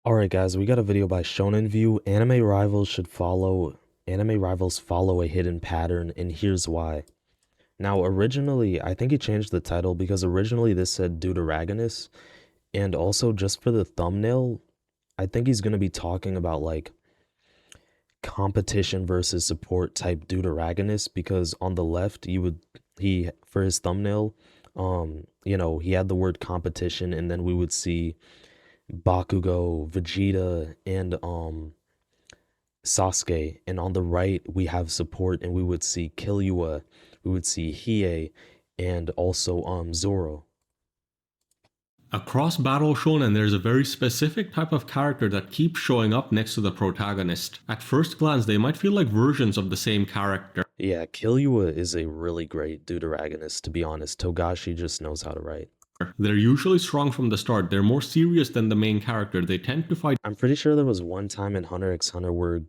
Alright guys, we got a video by Shonen View. Anime rivals follow a hidden pattern, and here's why. Now originally, I think he changed the title because originally this said Deuteragonists, and also just for the thumbnail, I think he's gonna be talking about like competition versus support type Deuteragonists because on the left he for his thumbnail, he had the word competition and then we would see Bakugo, Vegeta, and Sasuke, and on the right we have support, and we would see Killua, we would see Hiei, and also Zoro. Across Battle Shonen, there's a very specific type of character that keeps showing up next to the protagonist. At first glance, they might feel like versions of the same character. Yeah, Killua is a really great deuteragonist, to be honest. Togashi just knows how to write. They're usually strong from the start, they're more serious than the main character, they tend to fight. I'm pretty sure there was one time in Hunter x Hunter where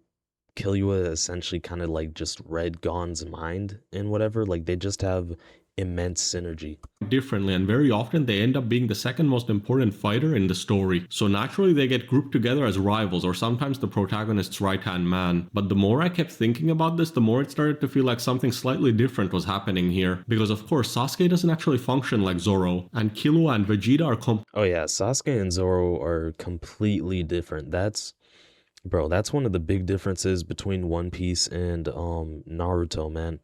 Killua essentially kind of like just read Gon's mind and whatever. Like they just have immense synergy. Differently, and very often they end up being the second most important fighter in the story. So naturally they get grouped together as rivals, or sometimes the protagonist's right-hand man. But the more I kept thinking about this, the more it started to feel like something slightly different was happening here. Because of course, Sasuke doesn't actually function like Zoro, and Killua and Vegeta are Oh yeah, Sasuke and Zoro are completely different. Bro, that's one of the big differences between One Piece and Naruto, man.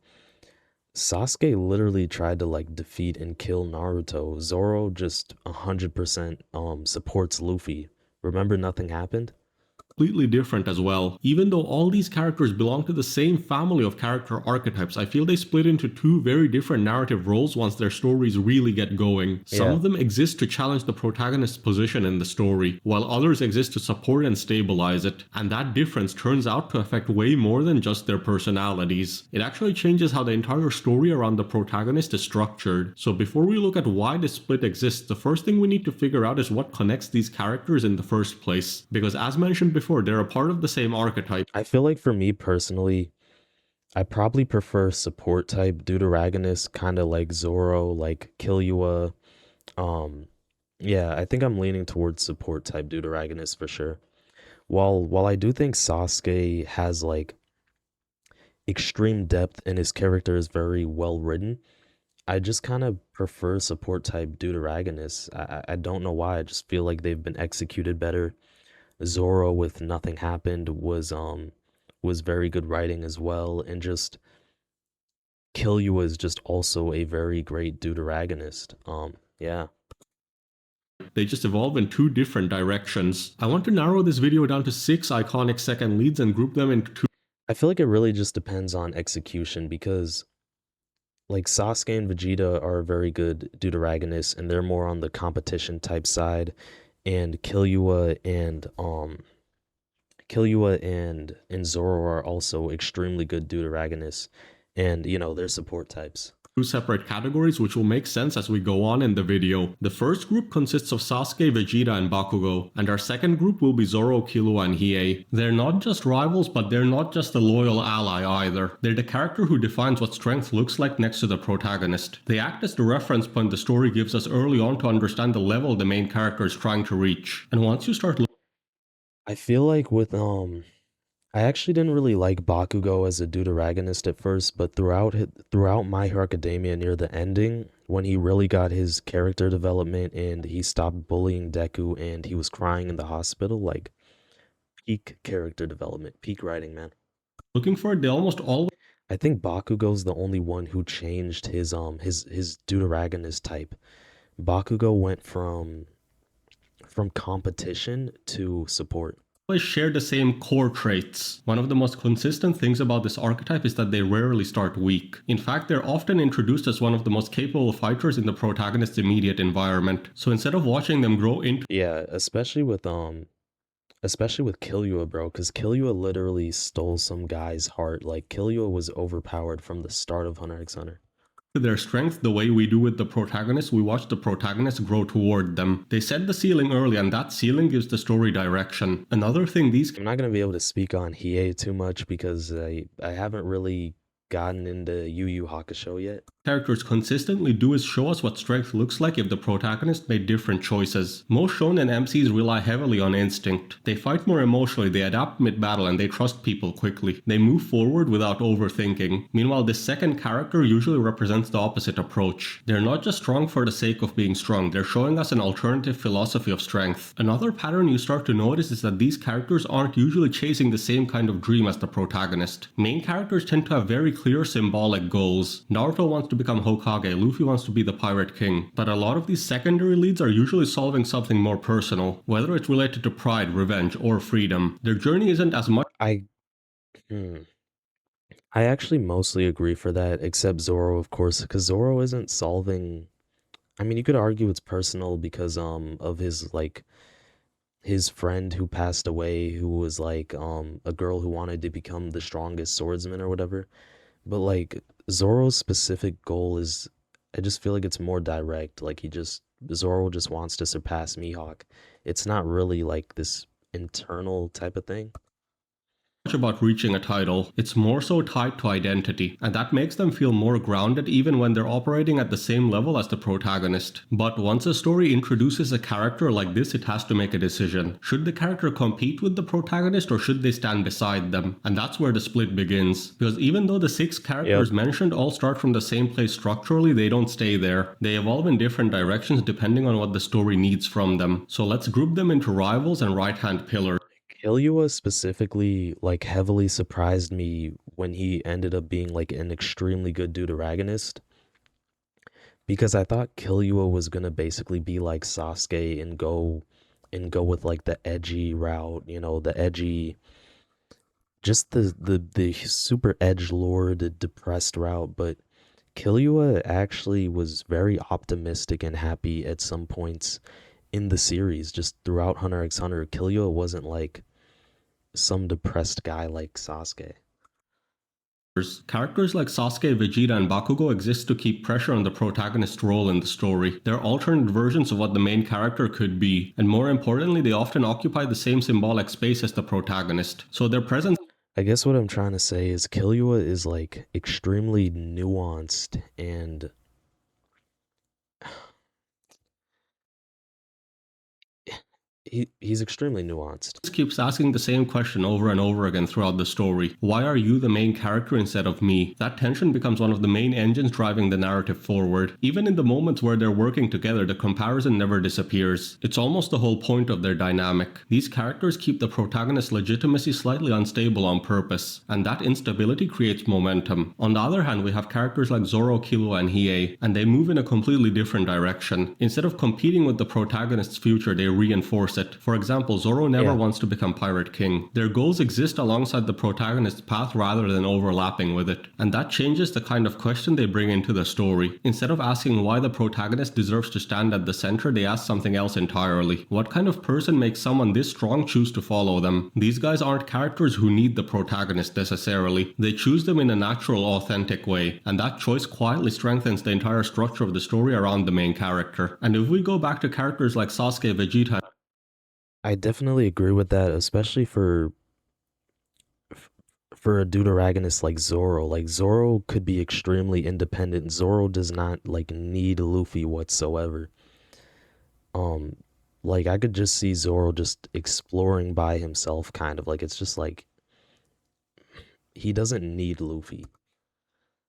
Sasuke literally tried to like defeat and kill Naruto. Zoro just 100% supports Luffy. Remember nothing happened? completely different as well. Even though all these characters belong to the same family of character archetypes, I feel they split into two very different narrative roles once their stories really get going. Some Yeah. of them exist to challenge the protagonist's position in the story, while others exist to support and stabilize it. And that difference turns out to affect way more than just their personalities. It actually changes how the entire story around the protagonist is structured. So before we look at why this split exists, the first thing we need to figure out is what connects these characters in the first place. Because as mentioned before, they're a part of the same archetype. I feel like for me personally, I probably prefer support type deuteragonist, kind of like Zoro, like Killua. Um, yeah, I think I'm leaning towards support type deuteragonist for sure. While I do think Sasuke has like extreme depth and his character is very well written, I just kind of prefer support type deuteragonists. I don't know why. I just feel like they've been executed better. Zoro with Nothing Happened was very good writing as well, and just Killua is just also a very great deuteragonist. Yeah. They just evolve in two different directions. I want to narrow this video down to 6 iconic second leads and group them into two. I feel like it really just depends on execution because like Sasuke and Vegeta are very good deuteragonists and they're more on the competition type side, and Killua and Zoro are also extremely good deuteragonists, and they're support types. Two separate categories, which will make sense as we go on in the video. The first group consists of Sasuke, Vegeta, and Bakugo, and our second group will be Zoro, Killua, and Hiei. They're not just rivals, but they're not just a loyal ally either. They're the character who defines what strength looks like next to the protagonist. They act as the reference point the story gives us early on to understand the level the main character is trying to reach. And once you start I feel like I actually didn't really like Bakugo as a deuteragonist at first, but throughout My Hero Academia near the ending, when he really got his character development and he stopped bullying Deku and he was crying in the hospital, like peak character development, peak writing, man. looking for it, they almost always I think Bakugo's the only one who changed his deuteragonist type. Bakugo went from competition to support. share the same core traits. One of the most consistent things about this archetype is that they rarely start weak. In fact, they're often introduced as one of the most capable fighters in the protagonist's immediate environment. So instead of watching them grow into Yeah, especially with Killua, bro, because Killua literally stole some guy's heart. Like Killua was overpowered from the start of Hunter x Hunter. their strength the way we do with the protagonist, we watch the protagonist grow toward them. They set the ceiling early, and that ceiling gives the story direction. Another thing these I'm not gonna be able to speak on Hiei too much because I haven't really gotten into Yu Yu Hakusho yet? Characters consistently do is show us what strength looks like if the protagonist made different choices. Most shonen MCs rely heavily on instinct. They fight more emotionally, they adapt mid-battle, and they trust people quickly. They move forward without overthinking. Meanwhile, this second character usually represents the opposite approach. They're not just strong for the sake of being strong, they're showing us an alternative philosophy of strength. Another pattern you start to notice is that these characters aren't usually chasing the same kind of dream as the protagonist. Main characters tend to have very clear symbolic goals. Naruto wants to become Hokage, Luffy wants to be the Pirate King, but a lot of these secondary leads are usually solving something more personal, whether it's related to pride, revenge, or freedom. Their journey isn't as much I hmm, I actually mostly agree for that, except Zoro, of course, because Zoro isn't solving. I mean, you could argue it's personal because of his like his friend who passed away, who was like a girl who wanted to become the strongest swordsman or whatever. But like Zoro's specific goal is, I just feel like it's more direct. Like Zoro just wants to surpass Mihawk. It's not really like this internal type of thing. about reaching a title, it's more so tied to identity, and that makes them feel more grounded even when they're operating at the same level as the protagonist. But once a story introduces a character like this, it has to make a decision. Should the character compete with the protagonist or should they stand beside them? And that's where the split begins. Because even though the 6 Yep. characters mentioned all start from the same place structurally, they don't stay there. They evolve in different directions depending on what the story needs from them. So let's group them into rivals and right-hand pillars. Killua specifically like heavily surprised me when he ended up being like an extremely good Deuteragonist because I thought Killua was gonna basically be like Sasuke and go with like the edgy route, you know, the edgy, just the super edge lord depressed route. But Killua actually was very optimistic and happy at some points in the series. Just throughout Hunter x Hunter, Killua wasn't like some depressed guy like Sasuke. Characters like Sasuke, Vegeta, and Bakugo exist to keep pressure on the protagonist's role in the story. They're alternate versions of what the main character could be, and more importantly, they often occupy the same symbolic space as the protagonist. So their presence I guess what I'm trying to say is Killua is like extremely nuanced and he's extremely nuanced. keeps asking the same question over and over again throughout the story. Why are you the main character instead of me? That tension becomes one of the main engines driving the narrative forward. Even in the moments where they're working together, the comparison never disappears. It's almost the whole point of their dynamic. These characters keep the protagonist's legitimacy slightly unstable on purpose, and that instability creates momentum. On the other hand, we have characters like Zoro, Killua, and Hiei, and they move in a completely different direction. Instead of competing with the protagonist's future, they reinforce it. For example, Zoro never Yeah. wants to become Pirate King. Their goals exist alongside the protagonist's path rather than overlapping with it. And that changes the kind of question they bring into the story. Instead of asking why the protagonist deserves to stand at the center, they ask something else entirely. What kind of person makes someone this strong choose to follow them? These guys aren't characters who need the protagonist necessarily. They choose them in a natural, authentic way. And that choice quietly strengthens the entire structure of the story around the main character. And if we go back to characters like Sasuke, Vegeta, I definitely agree with that, especially for a deuteragonist like Zoro. Like Zoro could be extremely independent. Zoro does not like need Luffy whatsoever. Um like I could just see Zoro just exploring by himself kind of like it's just like he doesn't need Luffy.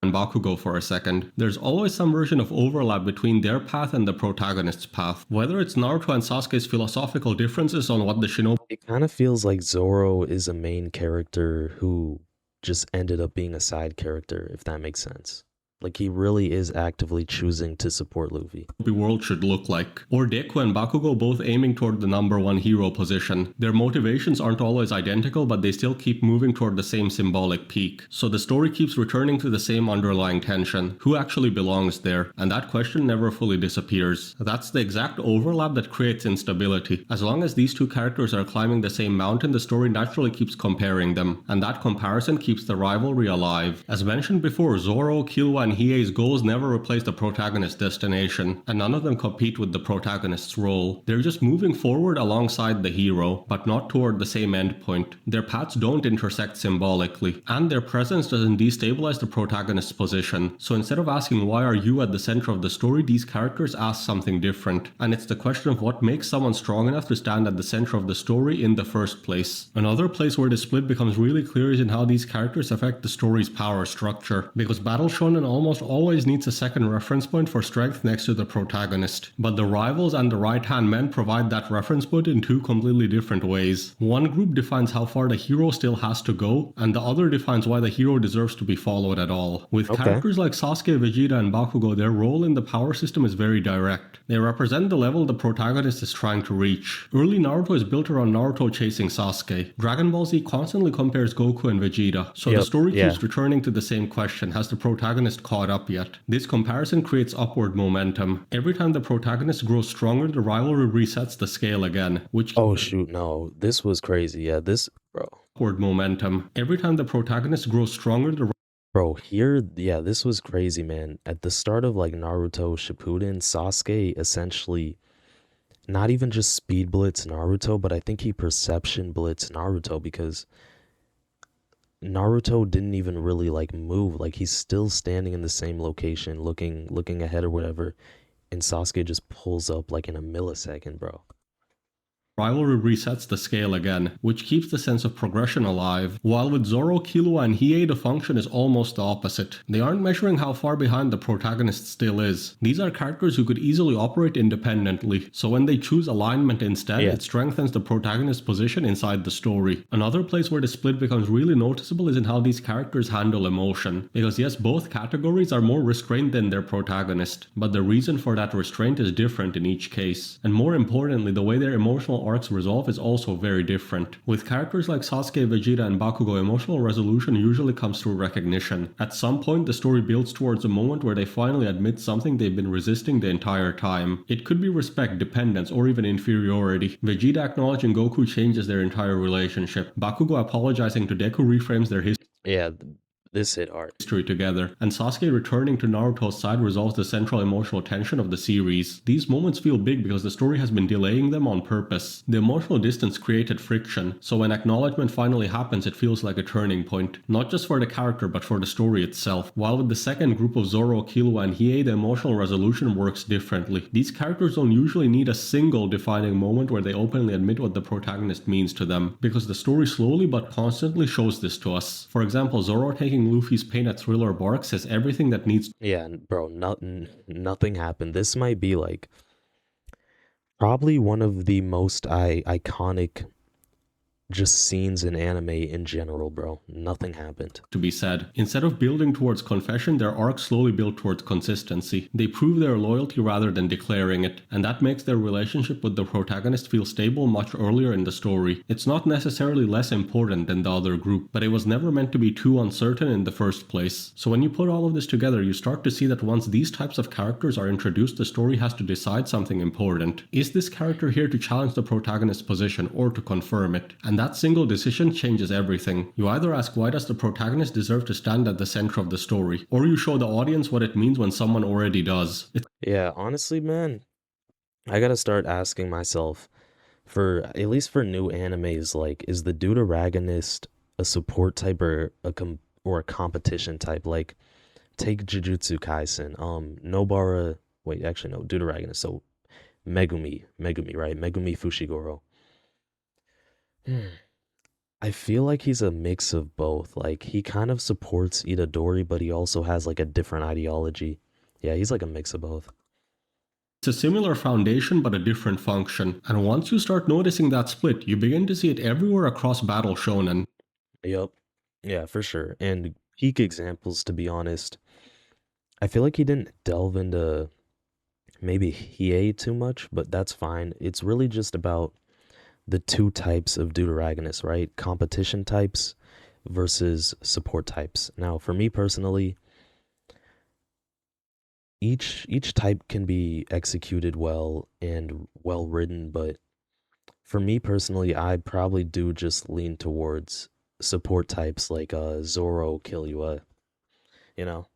and Bakugo for a second, there's always some version of overlap between their path and the protagonist's path. Whether it's Naruto and Sasuke's philosophical differences on what the shinobi It kind of feels like Zoro is a main character who just ended up being a side character, if that makes sense. Like he really is actively choosing to support Luffy. world should look like. Or Deku and Bakugo both aiming toward the number one hero position. Their motivations aren't always identical, but they still keep moving toward the same symbolic peak. So the story keeps returning to the same underlying tension. Who actually belongs there? And that question never fully disappears. That's the exact overlap that creates instability. As long as these two characters are climbing the same mountain, the story naturally keeps comparing them. And that comparison keeps the rivalry alive. As mentioned before, Zoro, Killua, and and Hiei's goals never replace the protagonist's destination, and none of them compete with the protagonist's role. They're just moving forward alongside the hero, but not toward the same endpoint. Their paths don't intersect symbolically, and their presence doesn't destabilize the protagonist's position. So instead of asking why are you at the center of the story, these characters ask something different, and it's the question of what makes someone strong enough to stand at the center of the story in the first place. Another place where the split becomes really clear is in how these characters affect the story's power structure, because Battle Shonen almost always needs a second reference point for strength next to the protagonist. But the rivals and the right-hand men provide that reference point in two completely different ways. One group defines how far the hero still has to go, and the other defines why the hero deserves to be followed at all. With Okay. characters like Sasuke, Vegeta, and Bakugo, their role in the power system is very direct. They represent the level the protagonist is trying to reach. Early Naruto is built around Naruto chasing Sasuke. Dragon Ball Z constantly compares Goku and Vegeta, so the Yep. story Yeah. keeps returning to the same question: has the protagonist caught up yet? This comparison creates upward momentum. Every time the protagonist grows stronger, the rivalry resets the scale again, which Oh shoot, no. This was crazy. Yeah, this bro. upward momentum. Every time the protagonist grows stronger, the Bro, here, yeah, this was crazy, man. At the start of like Naruto Shippuden, Sasuke essentially not even just speed blitz Naruto, but I think he perception blitz Naruto because Naruto didn't even really like move. Like he's still standing in the same location, looking ahead or whatever, and Sasuke just pulls up like in a millisecond, bro. rivalry resets the scale again, which keeps the sense of progression alive, while with Zoro, Killua, and Hiei the function is almost the opposite. They aren't measuring how far behind the protagonist still is. These are characters who could easily operate independently, so when they choose alignment instead, Yeah. it strengthens the protagonist's position inside the story. Another place where the split becomes really noticeable is in how these characters handle emotion, because yes, both categories are more restrained than their protagonist, but the reason for that restraint is different in each case, and more importantly, the way their emotional arcs resolve is also very different. With characters like Sasuke, Vegeta, and Bakugo, emotional resolution usually comes through recognition. At some point, the story builds towards a moment where they finally admit something they've been resisting the entire time. It could be respect, dependence, or even inferiority. Vegeta acknowledging Goku changes their entire relationship. Bakugo apologizing to Deku reframes their history Yeah, this hit hard. together, and Sasuke returning to Naruto's side resolves the central emotional tension of the series. These moments feel big because the story has been delaying them on purpose. The emotional distance created friction, so when acknowledgement finally happens, it feels like a turning point, not just for the character but for the story itself. While with the second group of Zoro, Killua, and Hiei, the emotional resolution works differently. These characters don't usually need a single defining moment where they openly admit what the protagonist means to them, because the story slowly but constantly shows this to us. For example, Zoro taking Luffy's pain at Thriller Bark says everything that needs Yeah, bro, nothing happened. This might be like probably one of the most iconic just scenes in anime in general, bro. Nothing happened. to be said. Instead of building towards confession, their arc slowly built towards consistency. They prove their loyalty rather than declaring it, and that makes their relationship with the protagonist feel stable much earlier in the story. It's not necessarily less important than the other group, but it was never meant to be too uncertain in the first place. So when you put all of this together, you start to see that once these types of characters are introduced, the story has to decide something important. Is this character here to challenge the protagonist's position or to confirm it? And that single decision changes everything. You either ask, why does the protagonist deserve to stand at the center of the story? Or you show the audience what it means when someone already does. Yeah, honestly, man, I gotta start asking myself, for at least for new animes, like, is the Deuteragonist a support type or a competition type? Like, take Jujutsu Kaisen, Nobara, wait, actually no, Deuteragonist, so Megumi, right? Megumi Fushiguro. Hmm. I feel like he's a mix of both. Like he kind of supports Itadori, but he also has like a different ideology. Yeah, he's like a mix of both. It's a similar foundation but a different function. And once you start noticing that split, you begin to see it everywhere across Battle Shonen. Yep. Yeah, for sure. And peak examples, to be honest, I feel like he didn't delve into maybe Hiei too much, but that's fine. It's really just about the two types of Deuteragonists, right? Competition types versus support types. Now, for me personally, each type can be executed well and well written, but for me personally, I probably do just lean towards support types like Zoro, Killua, you know.